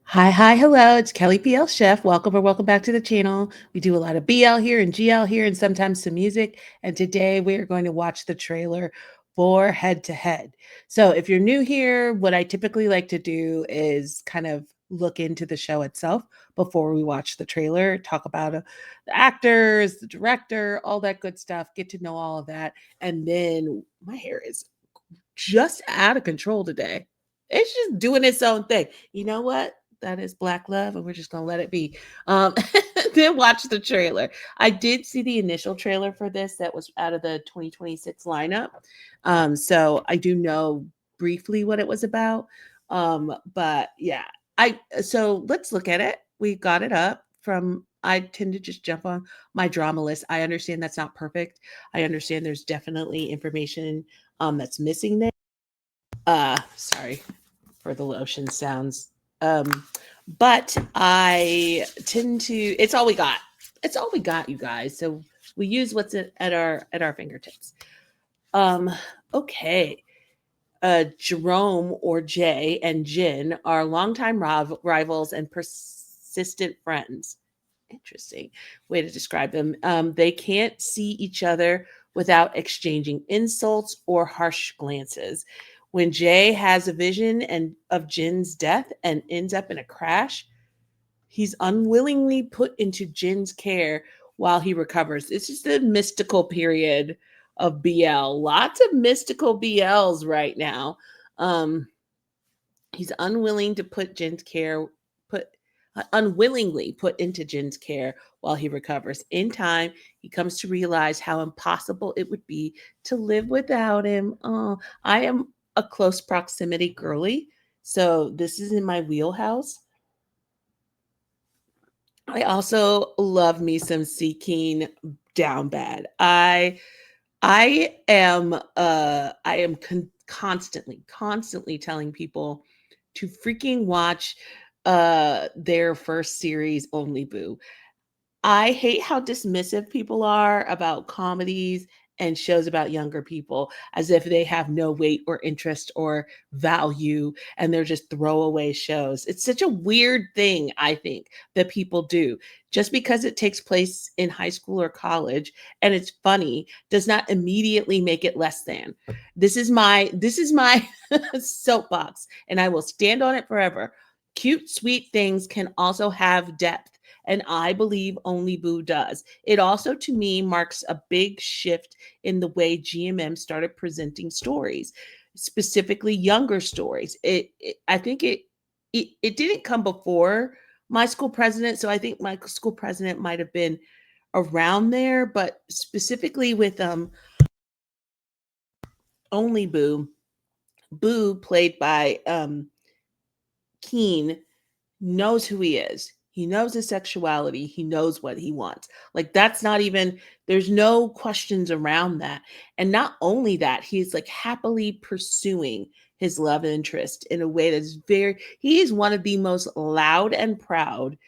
Hi, hello. It's Kelly PL Chef. Welcome or welcome back to the channel. We do a lot of BL here and GL here and sometimes some music. And today we are going to watch the trailer for Head to Head. So if you're new here, what I typically like to do is kind of look into the show itself before we watch the trailer, talk about the actors, the director, all that good stuff, get to know all of that. And then my hair is just out of control today. It's just doing its own thing. You know what? That is Black love, and we're just gonna let it be. Um, then watch the trailer. I did see the initial trailer for this that was out of the 2026 lineup. So I do know briefly what it was about. But yeah, so let's look at it. We got it up from I tend to just jump on my drama list. I understand that's not perfect. I understand there's definitely information that's missing there. Sorry for the lotion sounds. But I tend to it's all we got. It's all we got, you guys. So we use what's at our fingertips. Um, okay. Jerome or Jay and Jin are longtime rivals and persistent friends. Interesting way to describe them. They can't see each other without exchanging insults or harsh glances. When Jay has a vision of Jin's death and ends up in a crash, he's unwillingly put into Jin's care while he recovers. It's just a mystical period of BL. Lots of mystical BLs right now. Um, he's unwilling to put Jin's care put unwillingly put into Jin's care while he recovers. In time, he comes to realize how impossible it would be to live without him. Oh, I am a close proximity girly, so this is in my wheelhouse. I also love me some Seeking down bad. I am constantly telling people to freaking watch their first series Only Boo. I hate how dismissive people are about comedies and shows about younger people as if they have no weight or interest or value and they're just throwaway shows. It's such a weird thing, I think, that people do. Just because it takes place in high school or college and it's funny does not immediately make it less than. This is my soapbox and I will stand on it forever. Cute, sweet things can also have depth. And I believe Only Boo does. It also, to me, marks a big shift in the way GMM started presenting stories, specifically younger stories. I think it didn't come before My School President, so I think My School President might have been around there, but specifically with Only Boo, Boo played by Keen knows who he is. He knows his sexuality. He knows what he wants. Like that's not even there's no questions around that. And not only that, he's like happily pursuing his love interest in a way that's he is one of the most loud and proud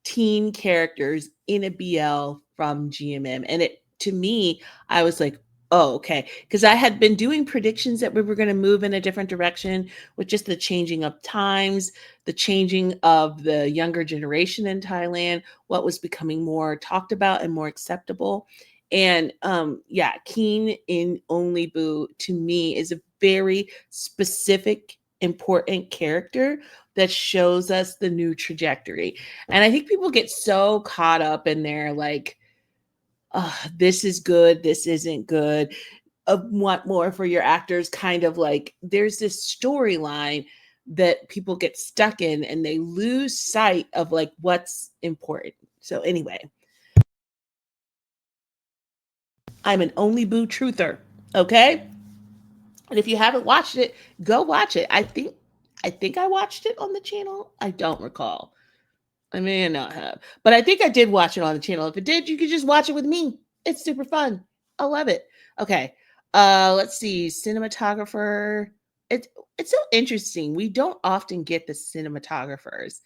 teen characters in a BL from GMM. And it to me, I was like, oh, okay. Because I had been doing predictions that we were going to move in a different direction with just the changing of times, the changing of the younger generation in Thailand, what was becoming more talked about and more acceptable. And yeah, Keen in Only Boo to me is a very specific, important character that shows us the new trajectory. And I think people get so caught up in their like, this is good, this isn't good. Want more for your actors, kind of like there's this storyline that people get stuck in and they lose sight of like what's important. So anyway, I'm an Only Boo truther, okay? And if you haven't watched it, go watch it. I think I watched it on the channel. I don't recall. I may not have, but I think I did watch it on the channel. If it did, you could just watch it with me. It's super fun. I love it. Okay. Let's see. Cinematographer. It's so interesting. We don't often get the cinematographers,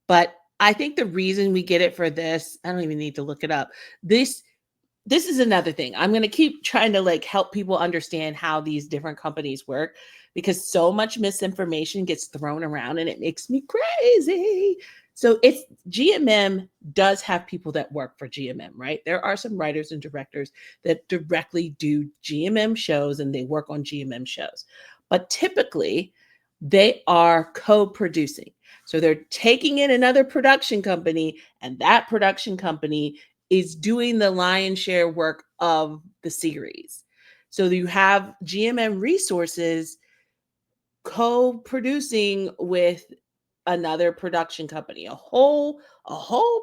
but I think the reason we get it for this, I don't even need to look it up. This is another thing. I'm going to keep trying to like help people understand how these different companies work because so much misinformation gets thrown around and it makes me crazy. So it's GMM does have people that work for GMM, right? There are some writers and directors that directly do GMM shows and they work on GMM shows. But typically they are co-producing. So they're taking in another production company and that production company is doing the lion's share work of the series. So you have GMM Resources co-producing with another production company. A whole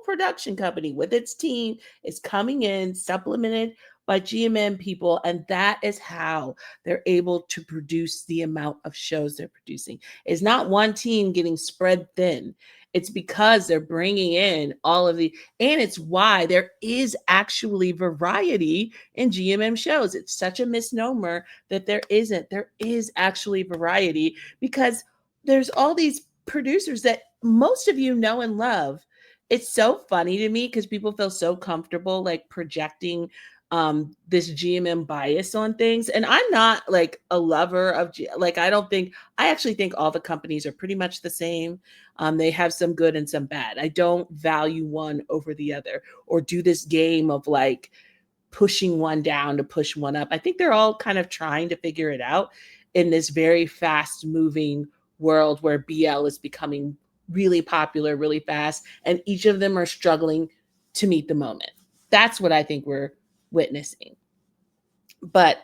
production company with its team is coming in supplemented by GMM people, and that is how they're able to produce the amount of shows they're producing. It's not one team getting spread thin. It's because they're bringing in all of the, and it's why there is actually variety in GMM shows. It's such a misnomer that there isn't. There is actually variety because there's all these producers that most of you know and love. It's so funny to me because people feel so comfortable like projecting this GMM bias on things. And I'm not like a lover of like I don't think I actually think all the companies are pretty much the same. They have some good and some bad. I don't value one over the other or do this game of like pushing one down to push one up. I think they're all kind of trying to figure it out in this very fast moving world where BL is becoming really popular really fast and each of them are struggling to meet the moment. That's what I think we're witnessing. But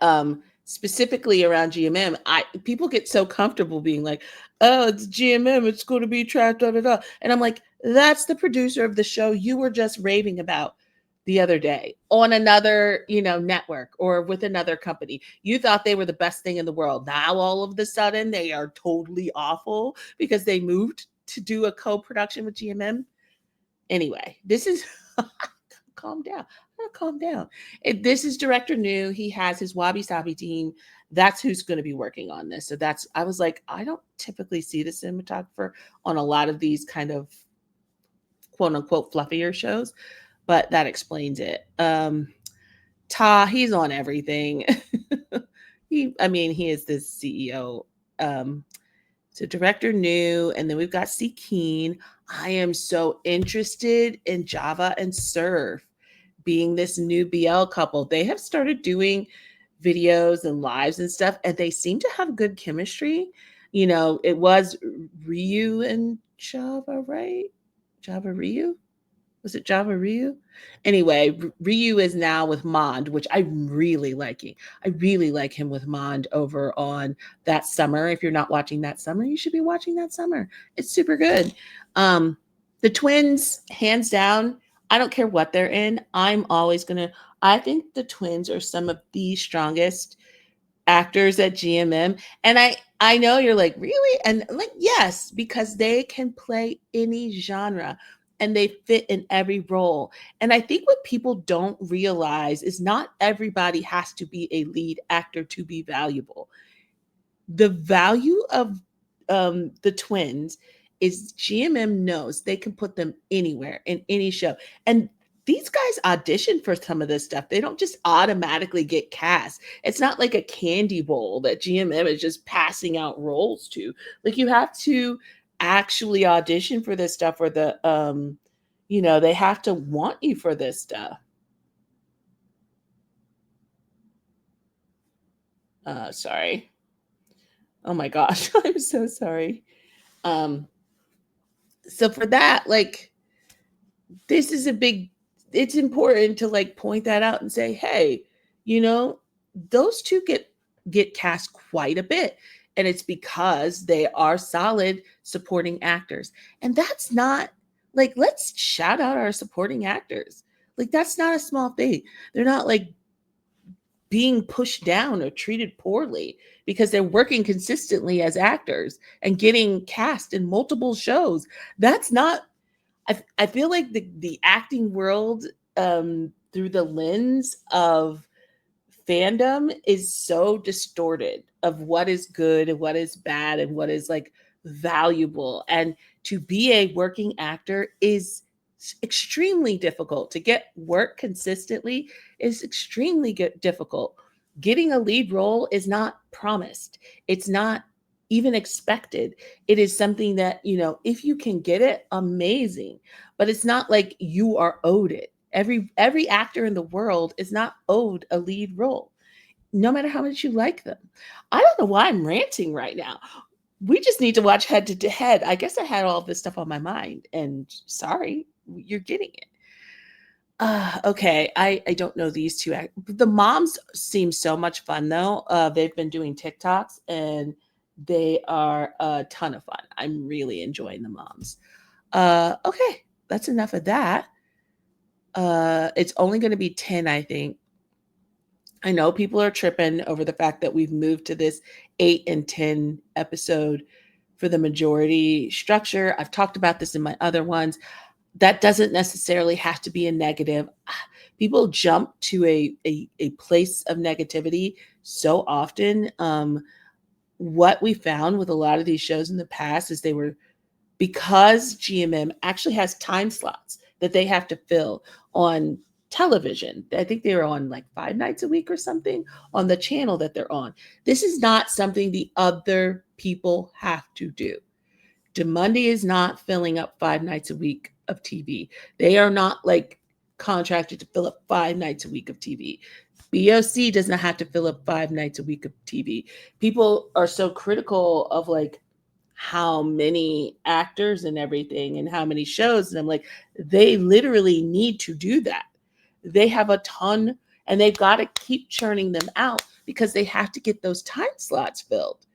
specifically around GMM, I people get so comfortable being like, "Oh, it's GMM, it's going to be trash, da da da," and I'm like, "That's the producer of the show you were just raving about the other day on another, network or with another company. You thought they were the best thing in the world. Now all of the sudden they are totally awful because they moved to do a co-production with GMM. Anyway, this is calm down. Calm down. This is director new. He has his Wabi Sabi team. That's who's going to be working on this. So that's, I was like, I don't typically see the cinematographer on a lot of these kind of quote unquote fluffier shows, but that explains it. He's on everything. He is the CEO. So director new, and then we've got C Keen. I am so interested in Java and Surf being this new BL couple. They have started doing videos and lives and stuff, and they seem to have good chemistry. It was Ryu and Java, right? Java Ryu? Was it Java Ryu? Anyway, Ryu is now with Mond, which I'm really liking. I really like him with Mond over on That Summer. If you're not watching That Summer, you should be watching That Summer. It's super good. The twins, hands down, I don't care what they're in. I think the twins are some of the strongest actors at GMM. And I know you're like, really? And like, yes, because they can play any genre and they fit in every role. And I think what people don't realize is not everybody has to be a lead actor to be valuable. The value of the twins is GMM knows they can put them anywhere in any show. And these guys audition for some of this stuff. They don't just automatically get cast. It's not like a candy bowl that GMM is just passing out roles to. Like you have to actually audition for this stuff or they have to want you for this stuff. Sorry. Oh my gosh. I'm so sorry. Um so for that, like this is a big it's important to like point that out and say, hey, you know, those two get cast quite a bit. And it's because they are solid supporting actors. And that's not like let's shout out our supporting actors. Like that's not a small thing. They're not like being pushed down or treated poorly because they're working consistently as actors and getting cast in multiple shows. That's not I feel like the acting world through the lens of fandom is so distorted of what is good and what is bad and what is like valuable. And to be a working actor is extremely difficult. To get work consistently is extremely difficult. Getting a lead role is not promised. It's not even expected. It is something that, if you can get it, amazing. But it's not like you are owed it. Every actor in the world is not owed a lead role, no matter how much you like them. I don't know why I'm ranting right now. We just need to watch Head to Head. I guess I had all this stuff on my mind, and sorry, you're getting it. Okay, I don't know these two. The moms seem so much fun though. They've been doing TikToks and they are a ton of fun. I'm really enjoying the moms. Okay, that's enough of that. It's only going to be 10, I think. I know people are tripping over the fact that we've moved to this 8 and 10 episode for the majority structure. I've talked about this in my other ones. That doesn't necessarily have to be a negative. People jump to a place of negativity so often. What we found with a lot of these shows in the past is because GMM actually has time slots that they have to fill on television. I think they were on like 5 nights a week or something on the channel that they're on. This is not something the other people have to do. DeMundi is not filling up 5 nights a week of TV. They are not like contracted to fill up 5 nights a week of TV. BOC does not have to fill up 5 nights a week of TV. People are so critical of like how many actors and everything and how many shows. And I'm like, they literally need to do that. They have a ton and they've got to keep churning them out because they have to get those time slots filled.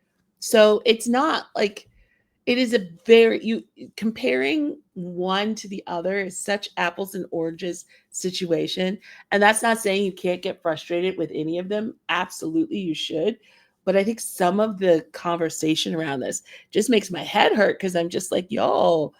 So it's not like, it is a comparing one to the other is such apples and oranges situation. And that's not saying you can't get frustrated with any of them. Absolutely, you should. But I think some of the conversation around this just makes my head hurt because I'm just like, yo,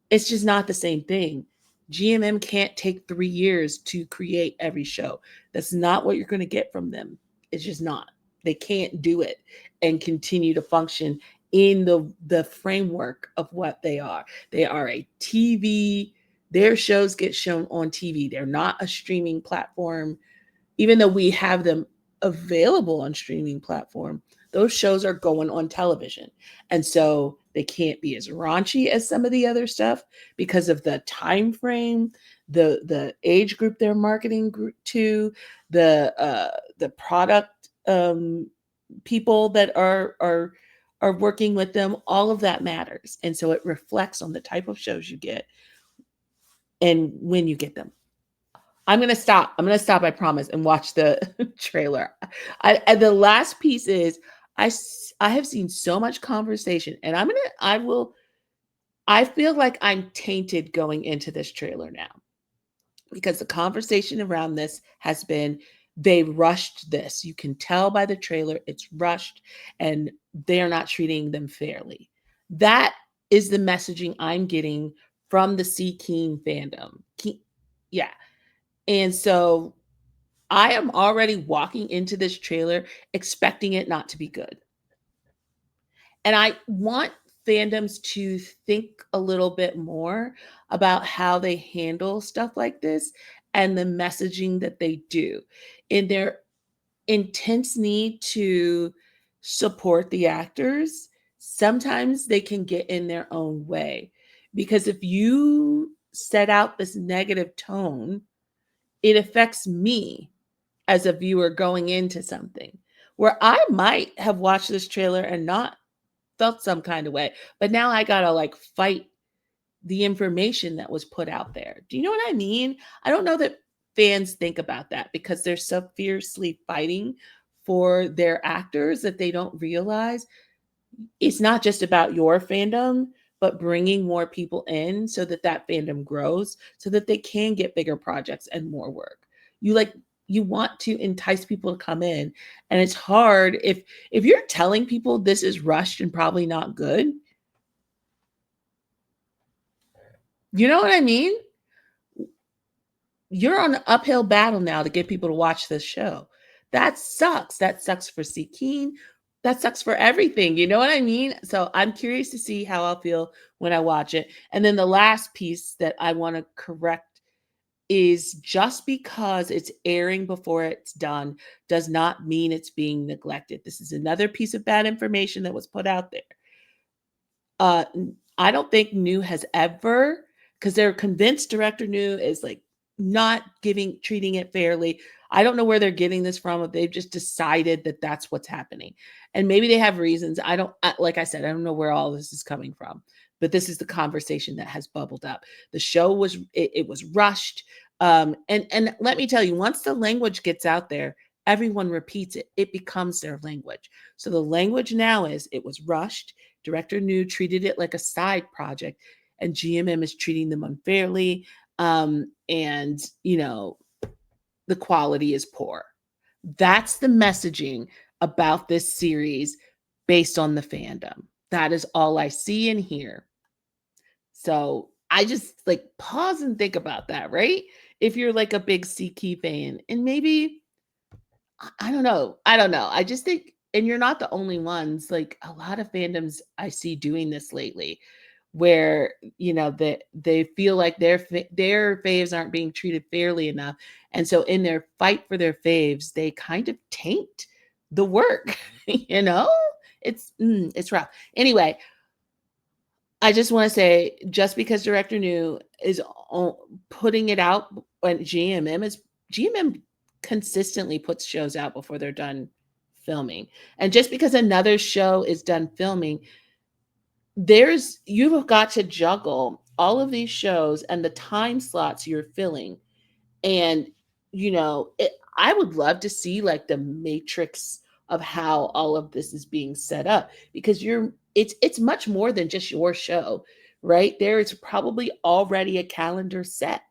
it's just not the same thing. GMM can't take 3 years to create every show. That's not what you're going to get from them. It's just not. They can't do it and continue to function in the framework of what they are. They are a TV. Their shows get shown on TV. They're not a streaming platform. Even though we have them available on streaming platform, those shows are going on television. And so they can't be as raunchy as some of the other stuff because of the time frame, the age group they're marketing to, the product people that are working with them. All of that matters. And so it reflects on the type of shows you get and when you get them. I'm going to stop. I promise, and watch the trailer. And the last piece is I have seen so much conversation, and I feel like I'm tainted going into this trailer now because the conversation around this has been, they rushed this. You can tell by the trailer it's rushed and they're not treating them fairly. That is the messaging I'm getting from the C Keen fandom. Yeah. And so I am already walking into this trailer expecting it not to be good. And I want fandoms to think a little bit more about how they handle stuff like this and the messaging that they do in their intense need to support the actors. Sometimes they can get in their own way because if you set out this negative tone, it affects me as a viewer going into something where I might have watched this trailer and not felt some kind of way, but now I gotta like fight the information that was put out there. Do you know what I mean? I don't know that fans think about that because they're so fiercely fighting for their actors that they don't realize it's not just about your fandom, but bringing more people in so that that fandom grows so that they can get bigger projects and more work. You want to entice people to come in, and it's hard if you're telling people this is rushed and probably not good. You know what I mean? You're on an uphill battle now to get people to watch this show. That sucks. That sucks for C Keen. that sucks for everything. You know what I mean? So I'm curious to see how I'll feel when I watch it. And then the last piece that I want to correct is just because it's airing before it's done does not mean it's being neglected. This is another piece of bad information that was put out there. I don't think New has ever, because they're convinced director New is like not treating it fairly. I don't know where they're getting this from. If they've just decided that that's what's happening, and maybe they have reasons. Like I said, I don't know where all this is coming from, but this is the conversation that has bubbled up. The show it was rushed, and let me tell you, once the language gets out there, everyone repeats it. It becomes their language. So the language now is it was rushed. Director New treated it like a side project, and GMM is treating them unfairly. And the quality is poor. That's the messaging about this series based on the fandom. That is all I see and hear. So I just like pause and think about that, right? If you're like a big Seiki fan, and maybe I don't know. I just think, and you're not the only ones. Like a lot of fandoms I see doing this lately, where they feel like their faves aren't being treated fairly enough, and so in their fight for their faves, they kind of taint the work. It's rough. Anyway, I just want to say, just because director New is putting it out when GMM consistently puts shows out before they're done filming. And just because another show is done filming, you've got to juggle all of these shows and the time slots you're filling. And, I would love to see like the matrix of how all of this is being set up, because it's much more than just your show, right? There is probably already a calendar set.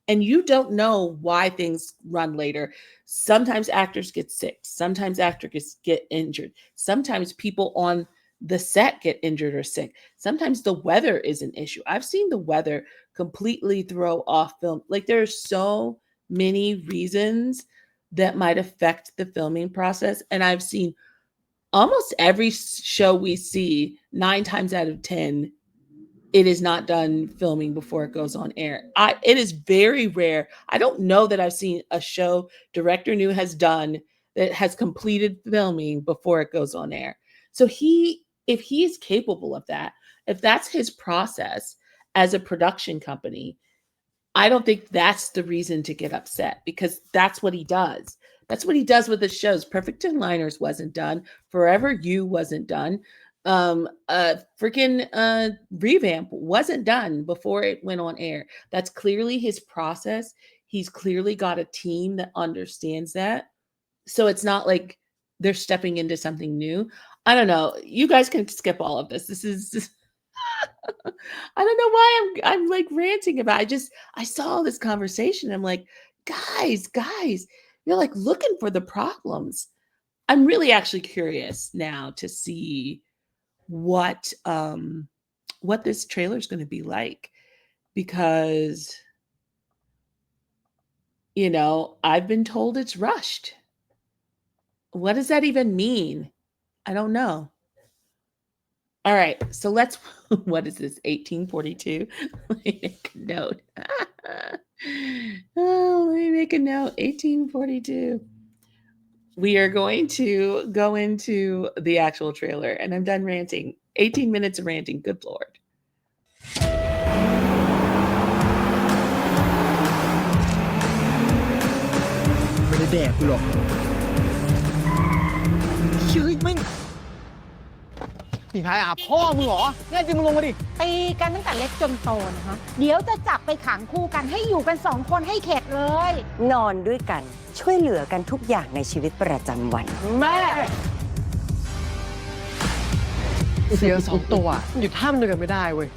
And you don't know why things run later. Sometimes actors get sick. Sometimes actors get injured. Sometimes people on the set get injured or sick. Sometimes the weather is an issue. I've seen the weather completely throw off film. Like there are so many reasons that might affect the filming process. And I've seen almost every show we see, 9 times out of 10, it is not done filming before it goes on air. It is very rare. I don't know that I've seen a show director New has done that has completed filming before it goes on air. So if he is capable of that, if that's his process as a production company, I don't think that's the reason to get upset, because that's what he does. That's what he does with his shows. Perfect Liners wasn't done. Forever You wasn't done. Freaking Revamp wasn't done before it went on air. That's clearly his process. He's clearly got a team that understands that. So it's not like they're stepping into something new. I don't know. You guys can skip all of this. This is I don't know why I'm like ranting about it. I saw this conversation. I'm like, guys, you're like looking for the problems. I'm really actually curious now to see what this trailer is going to be like, because I've been told it's rushed. What does that even mean? I don't know. All right, so what is this, 1842? Let me make a note. Let me make a note, 1842. We are going to go into the actual trailer, and I'm done ranting. 18 minutes of ranting, good Lord. ไม่ได้แดกกูหรอกเฮ้ยไม่นี่ใครพ่อมึงเหรอแน่จริงมึงลงมาดิตีกันตั้งแต่เล็กจนโตนะคะเดี๋ยวจะจับไปขังคู่กันให้อยู่กัน2 คนให้เข็ดเลยนอนด้วยกันช่วยเหลือกันทุกอย่างในชีวิตประจำวันแม่เสือ2 ตัวอยู่ท่ามเดียวกันไม่ได้เว้ย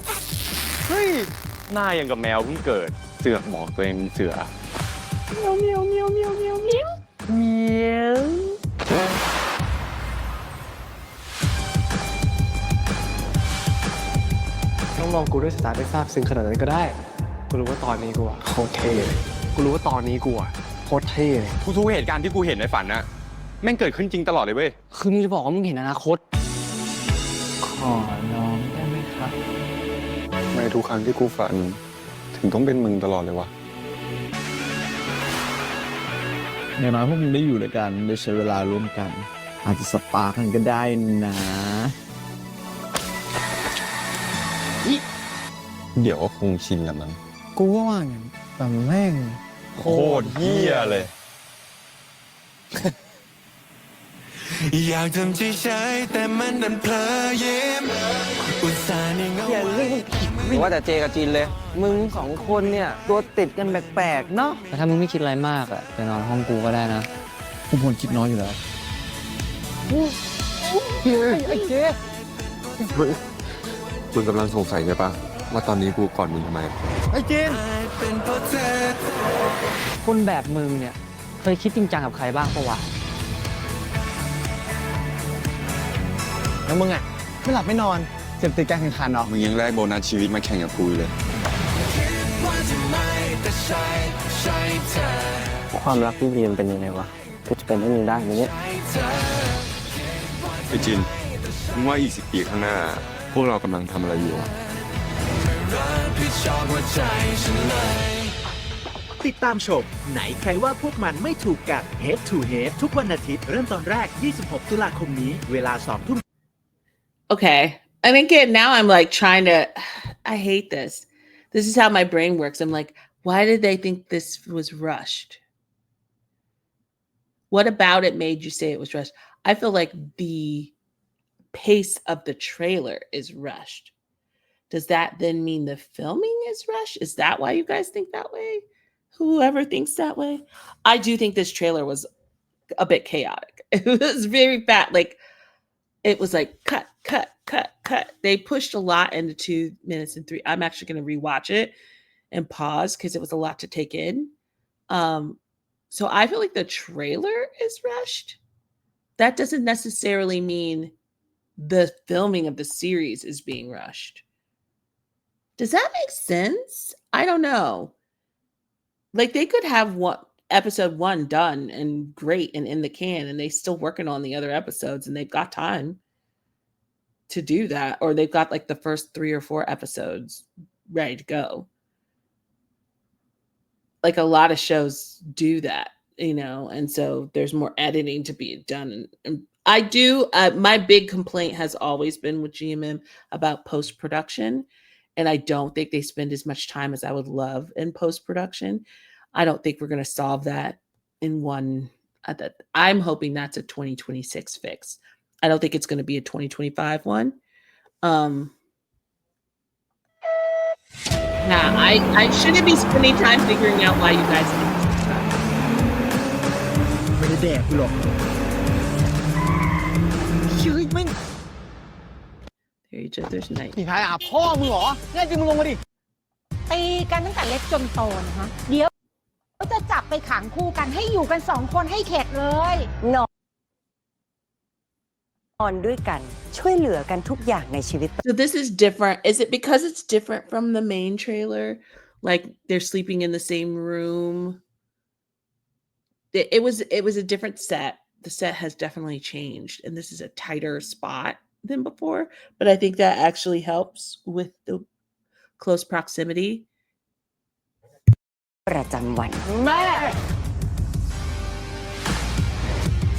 เฮ้ยหน้ายังกับแมวเพิ่งเกิดเสือกบอกตัวเองเป็นเสือเมียวเมียวเมียวเมียวเมียวเมียวเมียวต้องมองกูด้วยสายตาไม่ทราบซึ้งขนาดนั้นก็ได้กูรู้ว่าตอนนี้กูอะโคตรเท่เลยกูรู้ว่าตอนนี้กูอะโคตรเท่เลยทุกเหตุการณ์ที่กูเห็นในฝันนะ แม่งเกิดขึ้นจริงตลอดเลยเว้ย คือมึงจะบอกว่ามึงเห็นอนาคต ขอน้องได้ไหมครับ ไม่ทุกครั้งที่กูฝัน ถึงต้องเป็นมึงตลอดเลยวะ อย่างน้อยพวกมึงได้อยู่ด้วยกันได้ใช้เวลาร่วมกัน อาจจะสปาร์คกันก็ได้นะ เดี๋ยวก็คงชินแหละมั้ง กูก็ว่างั้นแต่แม่ง โคตรเหี้ยเลย อยากทำเฉยๆแต่มันดันเพลอเยิ้มอุตส่าห์นิ่งเอา อย่า ไว้ เรียกมันผิดหรือว่าแต่เจกับจีนเลย มึงสองคนเนี่ยตัวติดกันแปลกๆเนาะ แต่ถ้ามึงไม่คิดอะไรมากอะไปนอนห้องกูก็ได้นะ กูควรคิดน้อยอยู่แล้ว ไอ้เจ๊ มึงกำลังสงสัยใช่ปะว่าตอนนี้กูก่อนมึงทำไม ไอ้เจน เป็นเพราะเธอ คนแบบมึงเนี่ยเคยคิดจริงจังกับใครบ้างปะวะ แล้วมึงอ่ะ ไม่หลับไม่นอนเสพติดการแข่งขันเหรอ มึงยังได้โบนัสชีวิตมาแข่งกับกูเลย ว่าจะไม่แต่ใช่เธอ ความรักที่ดีมันเป็นยังไงวะกูจะเป็นให้มึงได้ไหมเนี่ย ไอ้จิน มึงว่าอีก10 ปีข้างหน้า พวกเรากำลังทำอะไรอยู่อะ รับผิดชอบหัวใจฉันเลย ติดตามชมไหนใครว่าพวกมันไม่ถูกกัน Head to Head ทุกวันอาทิตย์เริ่มตอนแรก 26 ตุลาคมนี้ เวลา 2 ทุ่ม Okay. I think now I'm like trying to, I hate this. This is how my brain works. I'm like, why did they think this was rushed? What about it made you say it was rushed? I feel like the pace of the trailer is rushed. Does that then mean the filming is rushed? Is that why you guys think that way? Whoever thinks that way? I do think this trailer was a bit chaotic. It was very fast. Like, it was like cut. They pushed a lot into 2 minutes and 3. I'm actually going to rewatch it and pause because it was a lot to take in. So I feel like the trailer is rushed. That doesn't necessarily mean the filming of the series is being rushed. Does that make sense? I don't know. Like they could have episode 1 done and great and in the can, and they still working on the other episodes, and they've got time to do that, or they've got like the first 3 or 4 episodes ready to go. Like a lot of shows do that, and so there's more editing to be done. And I do, my big complaint has always been with GMM about post-production. And I don't think they spend as much time as I would love in post-production. I don't think we're going to solve that in one. I'm hoping that's a 2026 fix. I don't think it's going to be a 2025 one. Now, I shouldn't be spending time figuring out why you guys think this is bad. ไม่ได้แดกกูหรอกเฮ้ยแม่ง They're each other's night. ผีพายอาพ่อมึงเหรอแน่จริงมึงลงมาดิ ตีกันตั้งแต่เล็กจนโตนะคะเดี๋ยวจะจับไปขังคู่กันให้อยู่กัน2 คนให้เข็ดเลย นอนด้วยกันช่วยเหลือกันทุกอย่างในชีวิต So this is different. Is it because it's different from the main trailer? Like they're sleeping in the same room? It was a different set. The set has definitely changed, and this is a tighter spot than before. But I think that actually helps with the close proximity. ประจำวัน แม่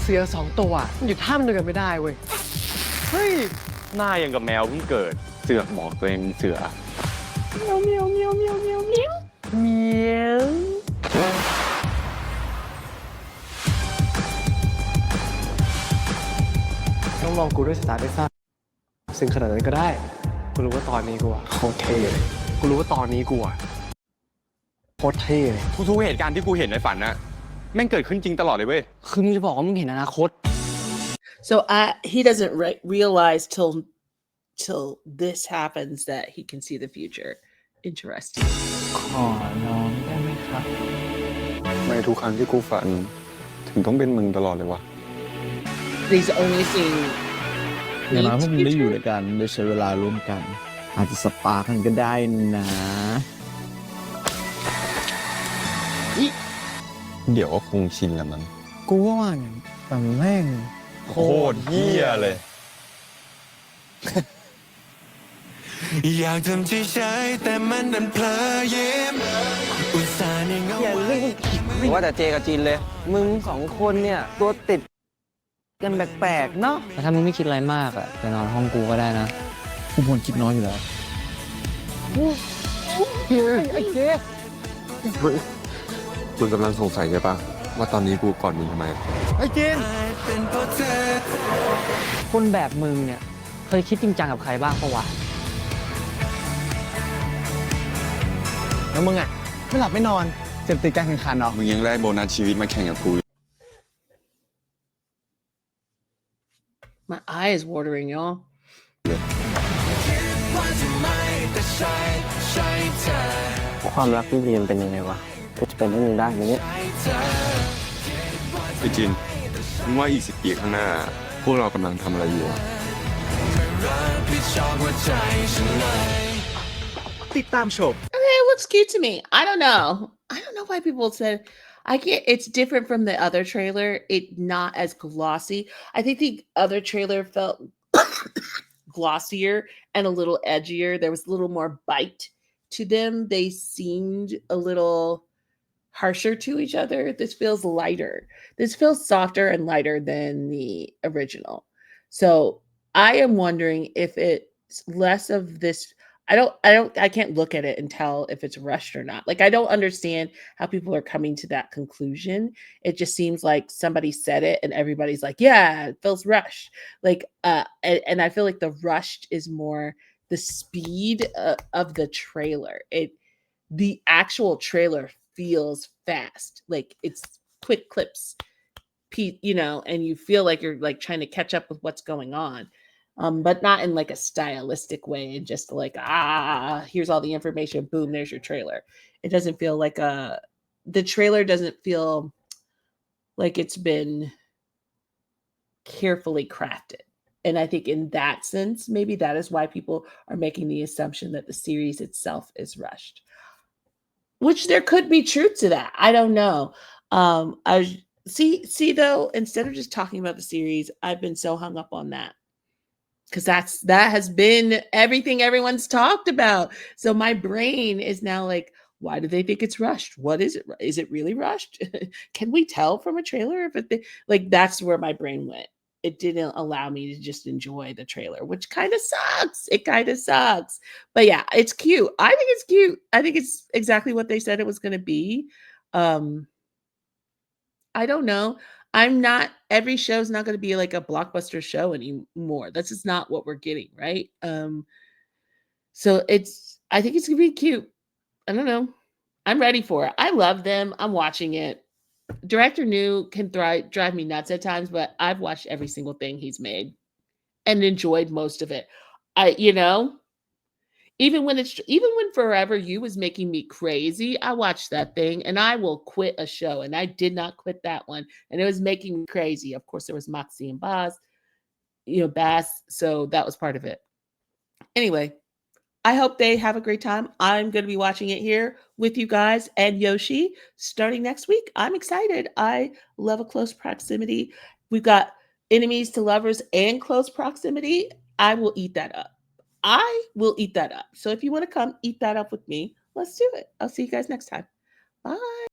เสือ2 ตัวอยู่ถ้ำเดียวกันไม่ได้เว้ย เฮ้ย หน้ายังกับแมวเพิ่งเกิด เสือกบอกตัวเองเสือ เมียวเมียวเมียวเมียวเมียวเมียวเมียวต้องมองกูด้วยสายตาได้สั้นซึ่งขนาดนั้นก็ได้ กูรู้ว่าตอนนี้กูอะโคตรเท่เลย กูรู้ว่าตอนนี้กูอะโคตรเท่เลย ทุกๆเหตุการณ์ที่กูเห็นในฝันน่ะแม่งเกิดขึ้นจริงตลอดเลยเว้ย คือมึงจะบอกว่ามึงเห็นอนาคต So he doesn't realize till this happens that he can see the future. Interesting. ขอน้องได้ไหมครับ ไม่ทุกครั้งที่กูฝัน ถึงต้องเป็นมึงตลอดเลยวะ He's only seeing อย่างน้อยพวกมึงได้อยู่ future. ด้วยกันได้ใช้เวลาร่วมกัน อาจจะสปาร์คกันก็ได้นะ เดี๋ยวก็คงชินแหละมั้ง กูก็ว่าอย่างแต่แม่ง โคตรเหี้ยเลย อยากทำใจใช้แต่มันดันเผลอยิ้มอุตส่าห์นิ่งเอา อย่า ไว้ เล่นว่าแต่เจกับจีนเลย มึงสองคนเนี่ย ตัวติดกันแปลกๆเนาะ แต่ถ้ามึงไม่คิดอะไรมากอะไปนอนห้องกูก็ได้นะ กูเป็นคนคิดน้อยอยู่แล้ว ไอ้เจ มึงกำลังสงสัยใช่ปะว่าตอนนี้กูกอดมึงทำไม ไอ้จีน เป็นเพราะเธอ คนแบบมึงเนี่ย เคยคิดจริงจังกับใครบ้างปะวะ แล้วมึงอ่ะ ไม่หลับไม่นอน เจ็บติดการแข่งขันเหรอ มึงยังได้โบนัสชีวิตมาแข่งกับกู My eye is watering, y'all. ว่าจะไม่แต่ใช่เธอ ความรักพี่เรียนเป็นยังไงวะกูจะเป็นให้มึงได้ไหมเนี่ย ไอ้จิน มึงว่าอีก10 ปีข้างหน้า พวกเรากำลังทำอะไรอยู่ รับผิดชอบหัวใจฉันเลย ติดตามชม Okay, it looks cute to me. I don't know. I don't know why people said I can't. It's different from the other trailer. It not as glossy. I think the other trailer felt glossier and a little edgier. There was a little more bite to them. They seemed a little harsher to each other. This feels lighter. This feels softer and lighter than the original. So I am wondering if it's less of this. I can't look at it and tell if it's rushed or not. Like, I don't understand how people are coming to that conclusion. It just seems like somebody said it and everybody's like, yeah, it feels rushed. Like, and I feel like the rushed is more the speed of the trailer. The actual trailer feels fast. Like, it's quick clips, and you feel like you're like trying to catch up with what's going on. But not in like a stylistic way and just like, here's all the information, boom, there's your trailer. It doesn't feel like the trailer doesn't feel like it's been carefully crafted. And I think in that sense, maybe that is why people are making the assumption that the series itself is rushed, which there could be truth to that. I don't know. I see though, instead of just talking about the series, I've been so hung up on that. Because that has been everything everyone's talked about. So my brain is now like, why do they think it's rushed? What is it? Is it really rushed? Can we tell from a trailer if like that's where my brain went. It didn't allow me to just enjoy the trailer, which kind of sucks. It kind of sucks. But yeah, it's cute. I think it's cute. I think it's exactly what they said it was going to be. I don't know. Every show's not going to be like a blockbuster show anymore. That's just not what we're getting, right? So I think it's going to be cute. I don't know. I'm ready for it. I love them. I'm watching it. Director New can drive me nuts at times, but I've watched every single thing he's made and enjoyed most of it. Even when Forever You was making me crazy, I watched that thing and I will quit a show. And I did not quit that one. And it was making me crazy. Of course, there was Moxie and Bass. So that was part of it. Anyway, I hope they have a great time. I'm going to be watching it here with you guys and Yoshi starting next week. I'm excited. I love a close proximity. We've got enemies to lovers and close proximity. I will eat that up. So if you want to come eat that up with me, let's do it. I'll see you guys next time. Bye.